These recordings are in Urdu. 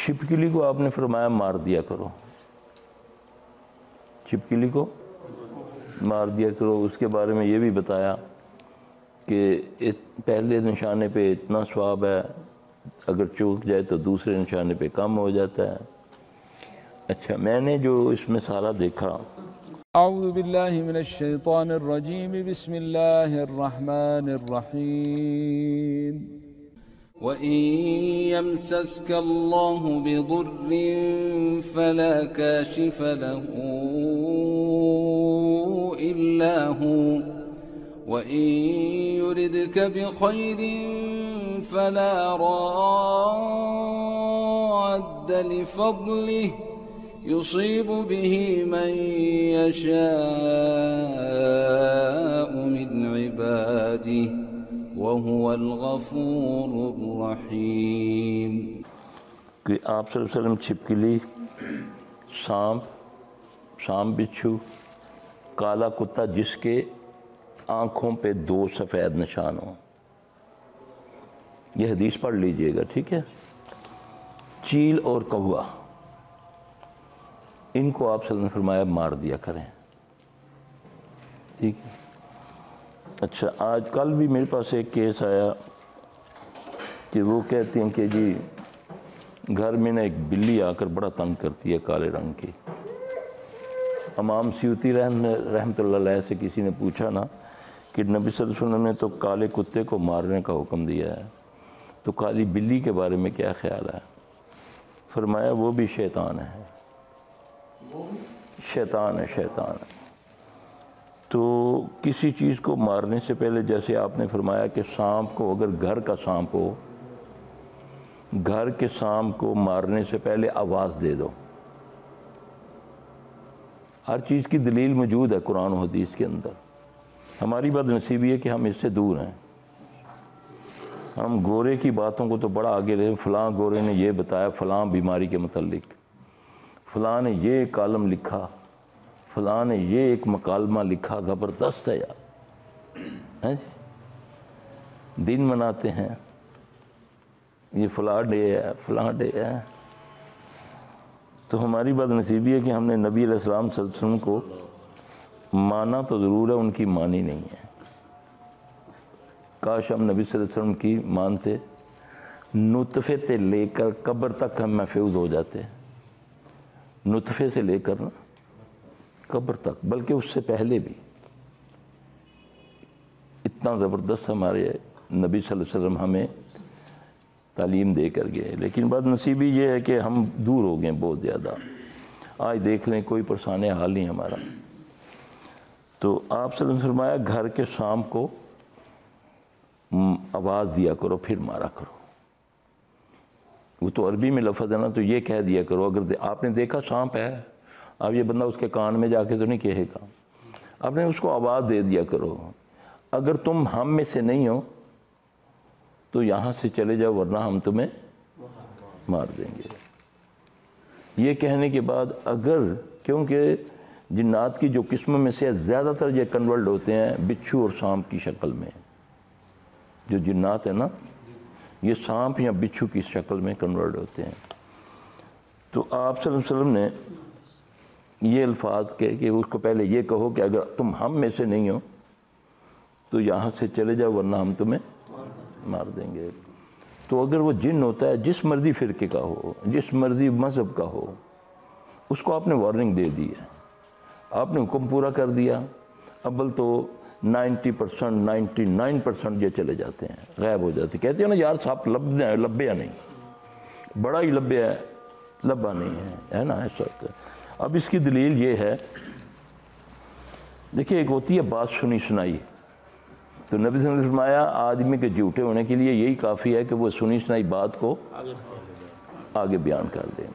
چھپکلی کو آپ نے فرمایا مار دیا کرو، چھپکلی کو مار دیا کرو۔ اس کے بارے میں یہ بھی بتایا کہ پہلے نشانے پہ اتنا ثواب ہے، اگر چوک جائے تو دوسرے نشانے پہ کم ہو جاتا ہے۔ اچھا، میں نے جو اس میں سارا دیکھا، اعوذ باللہ من الشیطان الرجیم، بسم اللہ الرحمن الرحیم۔ وَإِن يَمْسَسْكَ اللَّهُ بِضُرٍّ فَلَا كَاشِفَ لَهُ إِلَّا هُوَ وَإِن يُرِدْكَ بِخَيْرٍ فَلَا رَادَّ لِفَضْلِهِ يُصِيبُ بِهِ مَن يَشَاءُ مِنْ عِبَادِهِ وَهُوَ الْغَفُورُ الرَّحِيمُ۔ کہ آپ صلی اللہ علیہ وسلم چھپکلی، سانپ بچھو، کالا کتا جس کے آنکھوں پہ 2 سفید نشان ہوں، یہ حدیث پڑھ لیجئے گا، ٹھیک ہے؟ چیل اور کوا، ان کو آپ صلی اللہ علیہ وسلم نے فرمایا مار دیا کریں، ٹھیک ہے؟ اچھا، آج کل بھی میرے پاس ایک کیس آیا کہ وہ کہتے ہیں کہ جی گھر میں ایک بلی آ کر بڑا تنگ کرتی ہے، کالے رنگ کی۔ امام سیوطی رحمۃ اللہ علیہ سے کسی نے پوچھا نا کہ نبی صلی اللہ علیہ وسلم نے تو کالے کتے کو مارنے کا حکم دیا ہے، تو کالی بلی کے بارے میں کیا خیال ہے؟ فرمایا وہ بھی شیطان ہے، شیطان ہے۔ تو کسی چیز کو مارنے سے پہلے، جیسے آپ نے فرمایا کہ سانپ کو، اگر گھر کا سانپ ہو، گھر کے سانپ کو مارنے سے پہلے آواز دے دو۔ ہر چیز کی دلیل موجود ہے قرآن و حدیث کے اندر۔ ہماری بد نصیبی ہے کہ ہم اس سے دور ہیں۔ ہم گورے کی باتوں کو تو بڑا آگے لے، فلاں گورے نے یہ بتایا فلاں بیماری کے متعلق، فلاں نے یہ کالم لکھا، فلاں نے یہ ایک مکالمہ لکھا، زبردست ہے یار، دن مناتے ہیں، یہ فلاں ڈے ہے، فلاں ڈے ہے۔ تو ہماری بد نصیبی ہے کہ ہم نے نبی علیہ السلام صلی اللہ علیہ وسلم کو مانا تو ضرور ہے، ان کی مانی نہیں ہے۔ کاش ہم نبی صلی اللہ علیہ وسلم کی مانتے، نطفے سے لے کر قبر تک ہم محفوظ ہو جاتے، نطفے سے لے کر قبر تک، بلکہ اس سے پہلے بھی۔ اتنا زبردست ہمارے نبی صلی اللہ علیہ وسلم ہمیں تعلیم دے کر گئے، لیکن بد نصیبی یہ ہے کہ ہم دور ہو گئے بہت زیادہ۔ آج دیکھ لیں کوئی پرسان حال نہیں ہمارا۔ تو آپ صلی اللہ علیہ وسلم نے فرمایا گھر کے سانپ کو آواز دیا کرو پھر مارا کرو۔ وہ تو عربی میں لفظ ہے نا، تو یہ کہہ دیا کرو، اگر آپ نے دیکھا سانپ ہے، اب یہ بندہ اس کے کان میں جا کے تو نہیں کہے گا، آپ نے اس کو آواز دے دیا کرو، اگر تم ہم میں سے نہیں ہو تو یہاں سے چلے جاؤ ورنہ ہم تمہیں مار دیں گے۔ یہ کہنے کے بعد اگر، کیونکہ جنات کی جو قسم میں سے زیادہ تر یہ کنورٹ ہوتے ہیں بچھو اور سانپ کی شکل میں، جو جنات ہیں نا یہ سانپ یا بچھو کی شکل میں کنورٹ ہوتے ہیں۔ تو آپ صلی اللہ علیہ وسلم نے یہ الفاظ کہے کہ اس کو پہلے یہ کہو کہ اگر تم ہم میں سے نہیں ہو تو یہاں سے چلے جاؤ ورنہ ہم تمہیں مار دیں گے۔ تو اگر وہ جن ہوتا ہے، جس مرضی فرقے کا ہو، جس مرضی مذہب کا ہو، اس کو آپ نے وارننگ دے دی ہے، آپ نے حکم پورا کر دیا، اول تو 90%، 99% یہ چلے جاتے ہیں، غائب ہو جاتے ہیں۔ کہتے ہیں نا یار سانپ لبیا نہیں، بڑا ہی لبیا ہے، لبا نہیں ہے نا، ایسا ہوتا ہے۔ اب اس کی دلیل یہ ہے، دیکھیں ایک ہوتی ہے بات سنی سنائی، تو نبی صلی اللہ علیہ وسلم نے فرمایا آدمی کے جھوٹے ہونے کے لیے یہی کافی ہے کہ وہ سنی سنائی بات کو آگے بیان کر دیں۔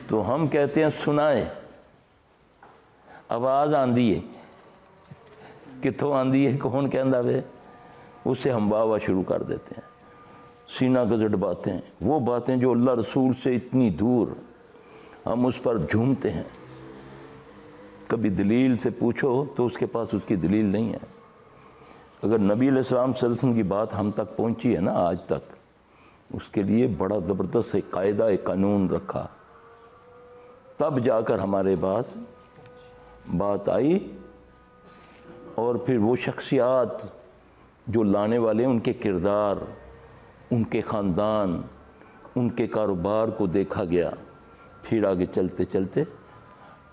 تو ہم کہتے ہیں سنائے، آواز آندھی ہے، کتوں آندھی ہے، کون کہندا وے، اس سے ہم واہ واہ شروع کر دیتے ہیں، سینہ گزڑ باتیں، وہ باتیں جو اللہ رسول سے اتنی دور، ہم اس پر جھومتے ہیں۔ کبھی دلیل سے پوچھو تو اس کے پاس اس کی دلیل نہیں ہے۔ اگر نبی علیہ السلام صلی اللہ علیہ وسلم کی بات ہم تک پہنچی ہے نا آج تک، اس کے لیے بڑا زبردست ایک قاعدہ، ایک قانون رکھا، تب جا کر ہمارے پاس بات آئی۔ اور پھر وہ شخصیات جو لانے والے ان کے کردار، ان کے خاندان، ان کے کاروبار کو دیکھا گیا۔ پھر آگے چلتے چلتے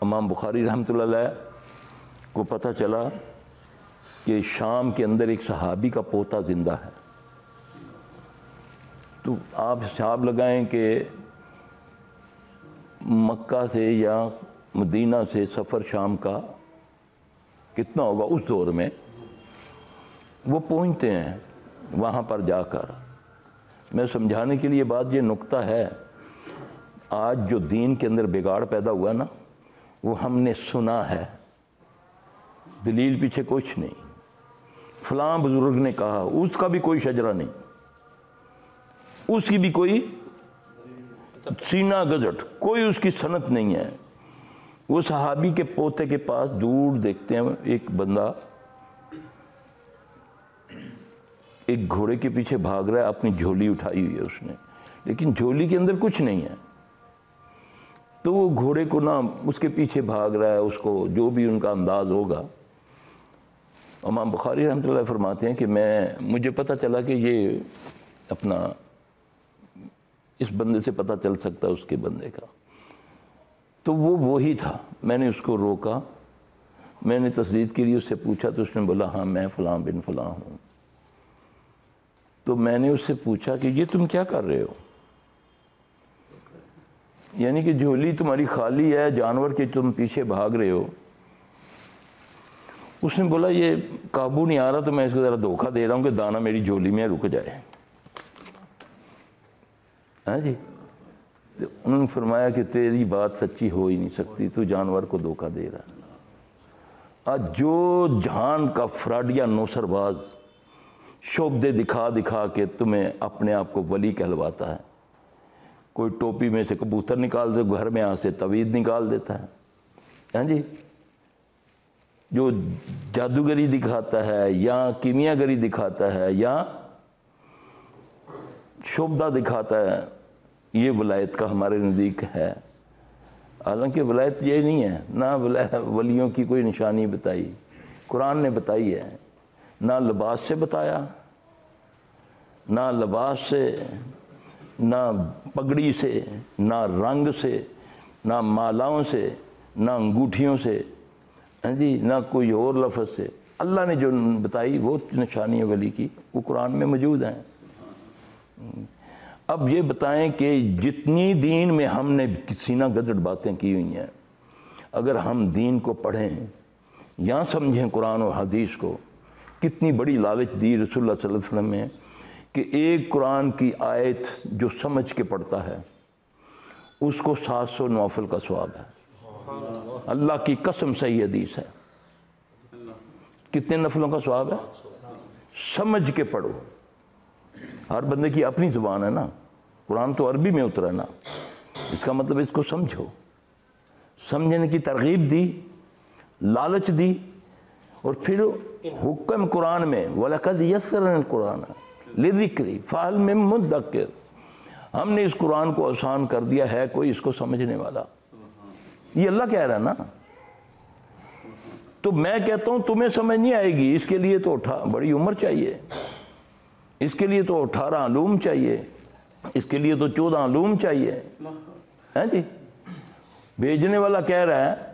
امام بخاری رحمۃ اللہ علیہ کو پتہ چلا کہ شام کے اندر ایک صحابی کا پوتا زندہ ہے۔ تو آپ حساب لگائیں کہ مکہ سے یا مدینہ سے سفر شام کا کتنا ہوگا اس دور میں۔ وہ پہنچتے ہیں وہاں پر جا کر۔ میں سمجھانے کے لیے بات یہ نقطہ ہے، آج جو دین کے اندر بگاڑ پیدا ہوا نا، وہ ہم نے سنا ہے، دلیل پیچھے کچھ نہیں۔ فلاں بزرگ نے کہا، اس کا بھی کوئی شجرہ نہیں، اس کی بھی کوئی سینہ گزٹ، کوئی اس کی سند نہیں ہے۔ وہ صحابی کے پوتے کے پاس دور دیکھتے ہیں ایک بندہ ایک گھوڑے کے پیچھے بھاگ رہا ہے، اپنی جھولی اٹھائی ہوئی ہے اس نے، لیکن جھولی کے اندر کچھ نہیں ہے۔ تو وہ گھوڑے کو نہ اس کے پیچھے بھاگ رہا ہے، اس کو جو بھی ان کا انداز ہوگا۔ امام بخاری رحمۃ اللہ فرماتے ہیں کہ مجھے پتہ چلا کہ یہ اپنا اس بندے سے پتہ چل سکتا ہے اس کے بندے کا، تو وہ وہی تھا۔ میں نے اس کو روکا، میں نے تصدیق کے لیے اس سے پوچھا، تو اس نے بولا ہاں میں فلاں بن فلاں ہوں۔ تو میں نے اس سے پوچھا کہ یہ تم کیا کر رہے ہو؟ یعنی کہ جھولی تمہاری خالی ہے، جانور کے تم پیچھے بھاگ رہے ہو۔ اس نے بولا یہ قابو نہیں آ رہا، تو میں اس کو ذرا دھوکہ دے رہا ہوں کہ دانہ میری جھولی میں رک جائے۔ ہاں جی، تو انہوں نے فرمایا کہ تیری بات سچی ہو ہی نہیں سکتی، تو جانور کو دھوکہ دے رہا ہے۔ آج جو جہان کا فراڈیا نوسر باز شعبدے دکھا دکھا کے تمہیں اپنے آپ کو ولی کہلواتا ہے، کوئی ٹوپی میں سے کبوتر نکال دے، گھر میں یہاں سے توید نکال دیتا ہے، ہاں جی، جو جادوگری دکھاتا ہے یا کیمیا گری دکھاتا ہے یا شعبدہ دکھاتا ہے، یہ ولایت کا ہمارے نزدیک ہے۔ حالانکہ ولایت یہ نہیں ہے، نہ ولیوں کی کوئی نشانی بتائی، قرآن نے بتائی ہے، نہ لباس سے بتایا، نہ لباس سے، نہ پگڑی سے، نہ رنگ سے، نہ مالاؤں سے، نہ انگوٹھیوں سے، ہاں جی، نہ کوئی اور لفظ سے۔ اللہ نے جو بتائی وہ نشانی ولی کی، وہ قرآن میں موجود ہیں۔ اب یہ بتائیں کہ جتنی دین میں ہم نے سینہ گدڑ باتیں کی ہوئی ہیں، اگر ہم دین کو پڑھیں یا سمجھیں قرآن و حدیث کو، کتنی بڑی لالچ دی رسول اللہ صلی اللہ علیہ وسلم نے کہ ایک قرآن کی آیت جو سمجھ کے پڑھتا ہے اس کو 700 نوافل کا ثواب ہے۔ اللہ کی قسم صحیح حدیث ہے۔ کتنے نفلوں کا ثواب ہے؟ سمجھ کے پڑھو۔ ہر بندے کی اپنی زبان ہے نا، قرآن تو عربی میں اترا نا، اس کا مطلب اس کو سمجھو۔ سمجھنے کی ترغیب دی، لالچ دی، اور پھر حکم قرآن میں وَلَقَدْ يَسَّرْنَا الْقُرْآنَ لِلذِّكْرِ فَهَلْ مِن مُدَّكِرٍ، ہم نے اس قرآن کو آسان کر دیا، ہے کوئی اس کو سمجھنے والا؟ یہ اللہ کہہ رہا ہے نا۔ تو میں کہتا ہوں تمہیں سمجھ نہیں آئے گی، اس کے لیے تو بڑی عمر چاہیے، اس کے لیے تو 18 علوم چاہیے، اس کے لیے تو 14 علوم چاہیے، ہے جی۔ بھیجنے والا کہہ رہا ہے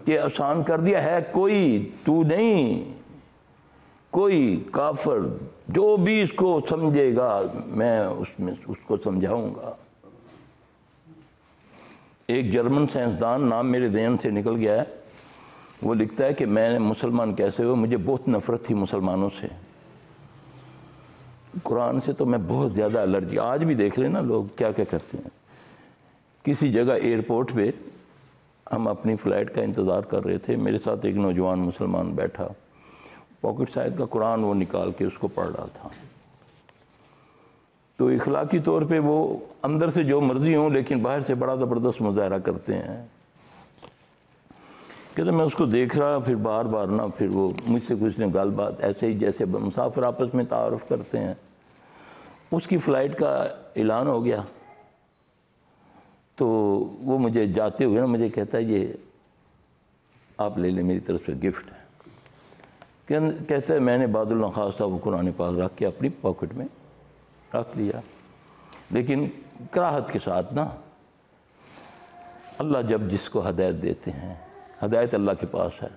کہ آسان کر دیا، ہے کوئی، تو نہیں، کوئی کافر جو بھی اس کو سمجھے گا میں اس کو سمجھاؤں گا۔ ایک جرمن سائنسدان، نام میرے ذہن سے نکل گیا ہے، وہ لکھتا ہے کہ میں نے مسلمان کیسے ہوئے، مجھے بہت نفرت تھی مسلمانوں سے، قرآن سے تو میں بہت زیادہ الرجی۔ آج بھی دیکھ لیں نا لوگ کیا کیا کرتے ہیں۔ کسی جگہ ایئرپورٹ پہ ہم اپنی فلائٹ کا انتظار کر رہے تھے، میرے ساتھ ایک نوجوان مسلمان بیٹھا، پاکٹ سائز کا قرآن وہ نکال کے اس کو پڑھ رہا تھا۔ تو اخلاقی طور پہ وہ اندر سے جو مرضی ہوں لیکن باہر سے بڑا زبردست مظاہرہ کرتے ہیں۔ کہتے میں اس کو دیکھ رہا، پھر بار بار نا، پھر وہ مجھ سے کچھ نے گال بات ایسے ہی جیسے مسافر آپس میں تعارف کرتے ہیں، اس کی فلائٹ کا اعلان ہو گیا تو وہ مجھے جاتے ہوئے نا مجھے کہتا ہے یہ آپ لے لیں، میری طرف سے گفٹ ہے۔ کہتا ہے میں نے بعد اللہ خاص صاحب کو قرآن پاک رکھ کے اپنی پاکٹ میں رکھ لیا، لیکن کراہت کے ساتھ نا، اللہ جب جس کو ہدایت دیتے ہیں، ہدایت اللہ کے پاس ہے،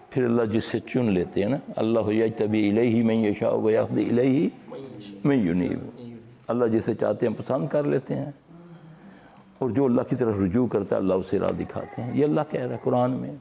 پھر اللہ جس سے چن لیتے ہیں نا، اللہ یجتبی الیہ من یشاء ویہدی الیہ من ینیب، اللہ جسے چاہتے ہیں پسند کر لیتے ہیں، اور جو اللہ کی طرف رجوع کرتا ہے اللہ اسے راہ دکھاتے ہیں۔ یہ اللہ کہہ رہا ہے قرآن میں۔